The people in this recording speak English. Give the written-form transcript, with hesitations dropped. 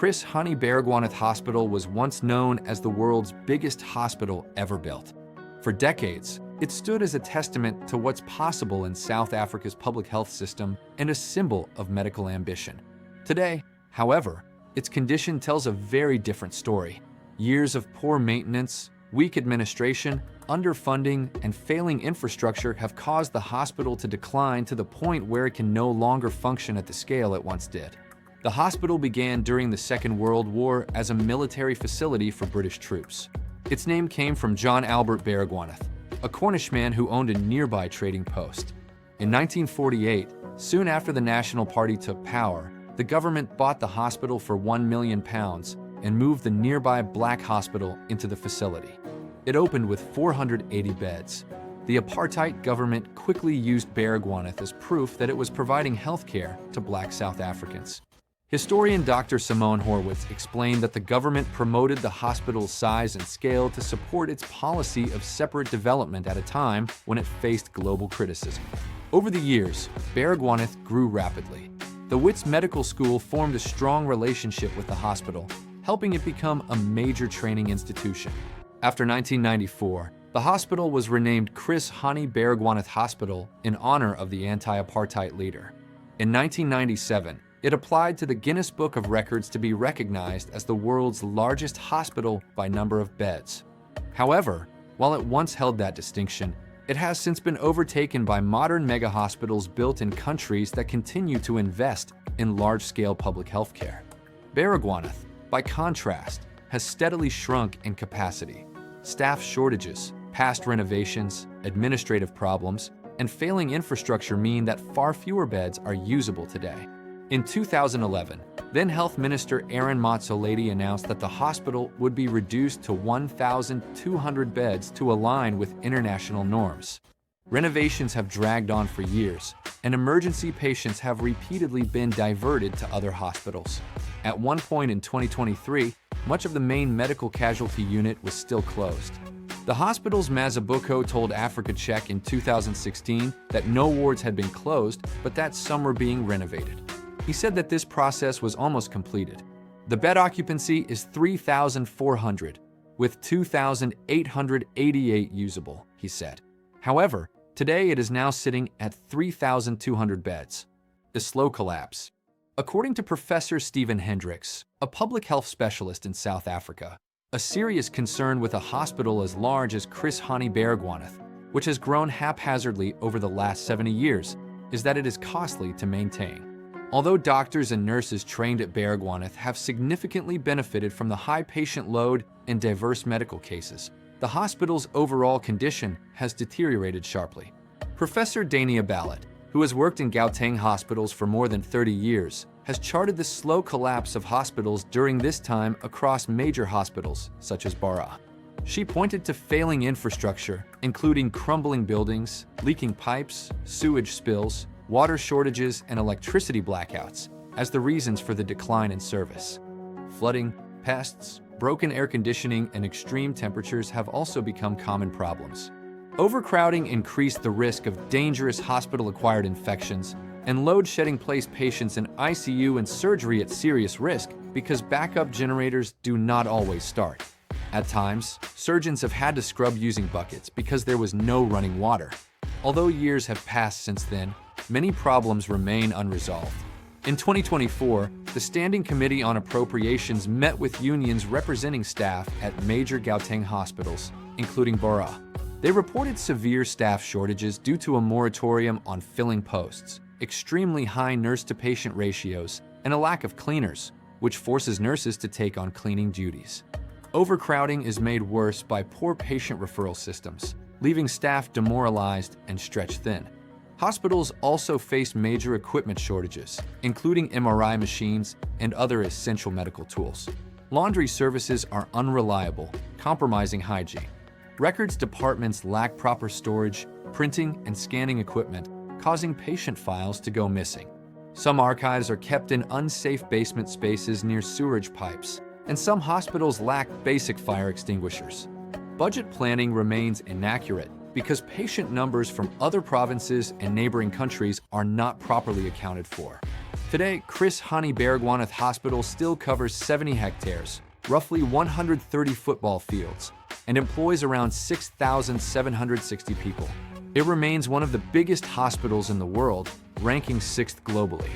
Chris Hani Baragwanath Hospital was once known as the world's biggest hospital ever built. For decades, it stood as a testament to what's possible in South Africa's public health system and a symbol of medical ambition. Today, however, its condition tells a very different story. Years of poor maintenance, weak administration, underfunding, and failing infrastructure have caused the hospital to decline to the point where it can no longer function at the scale it once did. The hospital began during the Second World War as a military facility for British troops. Its name came from John Albert Baragwanath, a Cornishman who owned a nearby trading post. In 1948, soon after the National Party took power, the government bought the hospital for £1 million and moved the nearby Black Hospital into the facility. It opened with 480 beds. The apartheid government quickly used Baragwanath as proof that it was providing health care to Black South Africans. Historian Dr. Simone Horwitz explained that the government promoted the hospital's size and scale to support its policy of separate development at a time when it faced global criticism. Over the years, Baragwanath grew rapidly. The Wits Medical School formed a strong relationship with the hospital, helping it become a major training institution. After 1994, the hospital was renamed Chris Hani Baragwanath Hospital in honor of the anti-apartheid leader. In 1997, it applied to the Guinness Book of Records to be recognized as the world's largest hospital by number of beds. However, while it once held that distinction, it has since been overtaken by modern mega-hospitals built in countries that continue to invest in large-scale public health care. Baragwanath, by contrast, has steadily shrunk in capacity. Staff shortages, past renovations, administrative problems, and failing infrastructure mean that far fewer beds are usable today. In 2011, then Health Minister Aaron Motsoaledi announced that the hospital would be reduced to 1,200 beds to align with international norms. Renovations have dragged on for years, and emergency patients have repeatedly been diverted to other hospitals. At one point in 2023, much of the main medical casualty unit was still closed. The hospital's Mazibuko told Africa Check in 2016 that no wards had been closed, but that some were being renovated. He said that this process was almost completed. The bed occupancy is 3,400, with 2,888 usable, he said. However, today it is now sitting at 3,200 beds. The slow collapse. According to Professor Stephen Hendricks, a public health specialist in South Africa, a serious concern with a hospital as large as Chris Hani Baragwanath, which has grown haphazardly over the last 70 years, is that it is costly to maintain. Although doctors and nurses trained at Baragwanath have significantly benefited from the high patient load and diverse medical cases, the hospital's overall condition has deteriorated sharply. Professor Dania Ballett, who has worked in Gauteng hospitals for more than 30 years, has charted the slow collapse of hospitals during this time across major hospitals, such as Bara. She pointed to failing infrastructure, including crumbling buildings, leaking pipes, sewage spills, water shortages, and electricity blackouts as the reasons for the decline in service. Flooding, pests, broken air conditioning, and extreme temperatures have also become common problems. Overcrowding increased the risk of dangerous hospital-acquired infections, and load shedding placed patients in ICU and surgery at serious risk because backup generators do not always start. At times, surgeons have had to scrub using buckets because there was no running water. Although years have passed since then, many problems remain unresolved. In 2024, the Standing Committee on Appropriations met with unions representing staff at major Gauteng hospitals, including Bara. They reported severe staff shortages due to a moratorium on filling posts, extremely high nurse-to-patient ratios, and a lack of cleaners, which forces nurses to take on cleaning duties. Overcrowding is made worse by poor patient referral systems, leaving staff demoralized and stretched thin. Hospitals also face major equipment shortages, including MRI machines and other essential medical tools. Laundry services are unreliable, compromising hygiene. Records departments lack proper storage, printing, and scanning equipment, causing patient files to go missing. Some archives are kept in unsafe basement spaces near sewerage pipes, and some hospitals lack basic fire extinguishers. Budget planning remains inaccurate because patient numbers from other provinces and neighboring countries are not properly accounted for. Today, Hani Baragwanath Hospital still covers 70 hectares, roughly 130 football fields, and employs around 6,760 people. It remains one of the biggest hospitals in the world, ranking 6th globally.